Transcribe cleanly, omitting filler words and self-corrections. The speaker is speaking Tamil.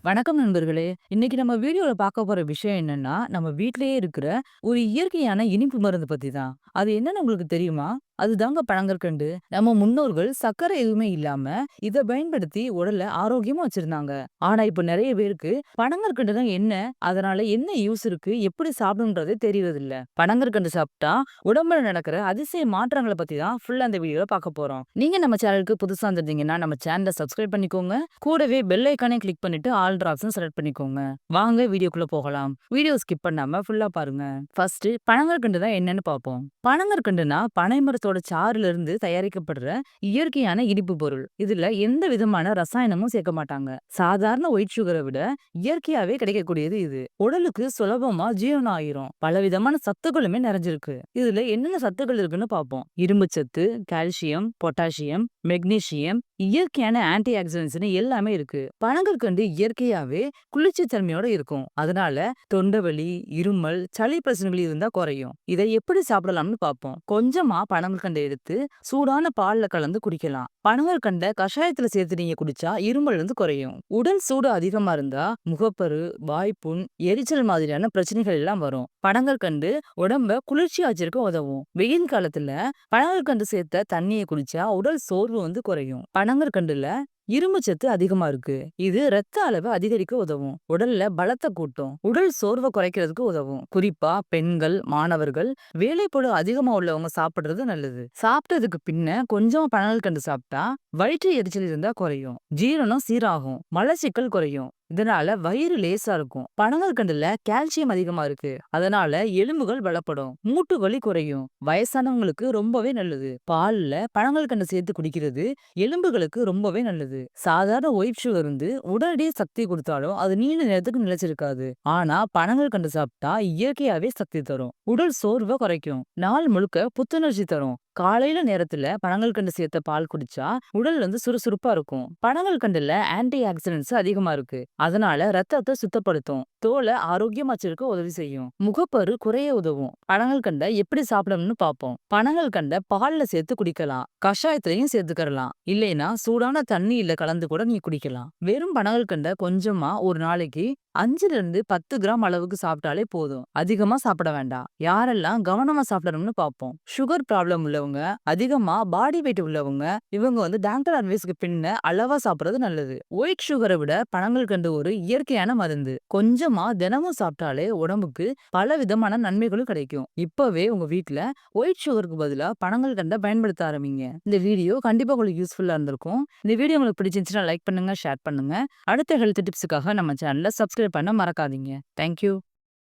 வணக்கம் நண்பர்களே! இன்னைக்கு நம்ம வீடியோல பார்க்க போற விஷயம் என்னன்னா, நம்ம வீட்லயே இருக்கிற ஒரு இயற்கையான இனிப்பு மருந்து பத்தி தான். அது என்னன்னு உங்களுக்கு தெரியுமா? அதுதாங்க பனங்கற்கண்டு. நம்ம முன்னோர்கள் சர்க்கரை எதுவுமே இல்லாம இத பயன்படுத்தி உடல ஆரோக்கியமா வச்சிருந்தாங்க. ஆனா இப்ப நெறைய பேருக்கு பனங்கற்கண்டுனா என்ன? அதனால என்ன யூஸ் இருக்கு? எப்படி சாப்பிடணும்ன்றதே தெரியறதில்ல. பனங்கற்கண்டு சாப்பிட்டா உடம்புல நடக்கிற அதிசய மாற்றங்கள பத்தி தான் ஃபுல்லா இந்த வீடியோல பார்க்க போறோம். நீங்க நம்ம சேனலுக்கு புதுசா வந்திருந்தீங்கன்னா, நம்ம சேனல சப்ஸ்கிரைப் பண்ணிக்கோங்க. கூடவே பெல் ஐகானையும் கிளிக் பண்ணிட்டு ஆல் ஆப்ஷன் செலக்ட் பண்ணிக்கோங்க. வாங்க வீடியோக்குள்ள போகலாம். வீடியோ ஸ்கிப் பண்ணாம ஃபுல்லா பாருங்க. ஃபர்ஸ்ட் பனங்கற்கண்டு தான் என்னன்னு பார்ப்போம். பனங்கற்கண்டுனா பனை மரத்தோட சாறுல இருந்து தயாரிக்கப்படுற இயற்கையான இனிப்பு பொருள். இதுல எந்த விதமான ரசாயனமும் சேர்க்க மாட்டாங்க. சாதாரண ஒயிட் சுகரை விட இயற்கையாவே கிடைக்கக்கூடியது இது. உடலுக்கு சுலபமா ஜீரணம் ஆயிரும். பலவிதமான சத்துக்களுமே நிறைஞ்சிருக்கு. இதுல என்னென்ன சத்துக்கள் இருக்குன்னு பார்ப்போம். இரும்பு சத்து, கால்சியம், பொட்டாசியம், மெக்னீசியம், இயற்கையான ஆன்டி ஆக்சிடென்ட்ஸ்னு எல்லாமே இருக்கு. பனங்கற்கண்டு இயற்கையாவே குளிர்ச்சி தன்மையோட இருக்கும். அதனால தொண்டைவலி, இருமல், சளி பிரச்சனைகள் இருந்தா குறையும். இதை எப்படி சாப்பிடலாம்னு பார்ப்போம். கொஞ்சமா பனங்கற்கண்டை எடுத்து சூடான பால்ல கலந்து குடிக்கலாம். பனங்கற்கண்டை கஷாயத்துல சேர்த்து நீங்க குடிச்சா இருமல் வந்து குறையும். உடல் சூடு அதிகமா இருந்தா முகப்பரு, வாய்ப்புண், எரிச்சல் மாதிரியான பிரச்சனைகள் எல்லாம் வரும். பனங்கற்கண்டு உடம்ப குளிர்ச்சியா வச்சிருக்க உதவும். வெயில் காலத்துல பனங்கற்கண்டு சேர்த்த தண்ணியை குடிச்சா உடல் சோர்வு வந்து குறையும். பனங்கற்கண்டுல இரும்பு சத்து அதிகமா இருக்கு. இது ரத்த அளவை அதிகரிக்க உதவும். உடல்ல பலத்தை கூட்டும். உடல் சோர்வை குறைக்கிறதுக்கு உதவும். குறிப்பா பெண்கள், மாணவர்கள், வேலைப்பளு அதிகமா உள்ளவங்க சாப்பிடுறது நல்லது. சாப்பிட்டதுக்கு பின்ன கொஞ்சமா பனங்கற்கண்டு சாப்பிட்டா வயிற்று எரிச்சல் இருந்தா குறையும். ஜீரணம் சீராகும். மலச்சிக்கல் குறையும். இதனால வயிறு லேசா இருக்கும். பனங்கற்கண்டுல கால்சியம் அதிகமா இருக்கு. அதனால எலும்புகள் பலப்படும். மூட்டு வலி குறையும். வயசானவங்களுக்கு ரொம்பவே நல்லது. பால்ல பனங்கற்கண்டு சேர்த்து குடிக்கிறது எலும்புகளுக்கு ரொம்பவே நல்லது. சாதாரண ஒயிட் சுகர் வந்து உடனடியே சக்தி கொடுத்தாலும் அது நீண்ட நேரத்துக்கு நிலைச்சிருக்காது. ஆனா பனங்கற்கண்டு சாப்பிட்டா இயற்கையாவே சக்தி தரும். உடல் சோர்வை குறைக்கும். நாள் முழுக்க புத்துணர்ச்சி தரும். காலையில நேரத்துல பனங்கற்கண்டு சேர்த்த பால் குடிச்சா உடல் வந்து சுறுசுறுப்பா இருக்கும். பனங்கற்கண்டுல ஆன்டி ஆக்சிடென்ட்ஸ் அதிகமா இருக்கு. அதனால ரத்தத்தை சுத்தப்படுத்தும். தோலை ஆரோக்கியமா வச்சிருக்க உதவி செய்யும். முகப்பரு குறைய உதவும். பனங்கற்கண்டை எப்படி சாப்பிடணும்னு பார்ப்போம். பனங்கற்கண்டை பால்ல சேர்த்து குடிக்கலாம். கஷாயத்திலையும் சேர்த்துக்கலாம். இல்லைன்னா சூடான தண்ணியில கலந்து கூட நீ குடிக்கலாம். வெறும் பனங்கற்கண்டை கொஞ்சமா ஒரு நாளைக்கு 5ல இருந்து 10 கிராம் அளவுக்கு சாப்பிட்டாலே போதும். அதிகமா சாப்பிட வேண்டாம். யாரெல்லாம் கவனமா சாப்பிடணும்னு பார்ப்போம். சுகர் ப்ராப்ளம் உள்ளவங்க, அதிகமா பாடி வெயிட் உள்ளவங்க, இவங்க வந்து டாக்டர் அட்வைஸ்க்கு பின்ன அளவா சாப்பிடுறது நல்லது. ஒயிட் சுகரை விட பனங்கற்கண்டு ஒரு இயற்கையான மருந்து. கொஞ்சமா தினமும் சாப்பிட்டாலே உடம்புக்கு பல விதமான நன்மைகளும் கிடைக்கும். இப்பவே உங்க வீட்ல ஒயிட் சுகருக்கு பதிலா பனங்கற்கண்டை பயன்படுத்த ஆரம்பிங்க. இந்த வீடியோ கண்டிப்பா உங்களுக்கு யூஸ்ஃபுல்லா இருந்திருக்கும். இந்த வீடியோ உங்களுக்கு பிடிச்சிருந்துச்சுன்னா லைக் பண்ணுங்க, ஷேர் பண்ணுங்க. அடுத்த ஹெல்த் டிப்ஸுக்காக நம்ம சேனலை சப்ஸ்கிரைப் பண்ண மறக்காதீங்க. தேங்க்யூ.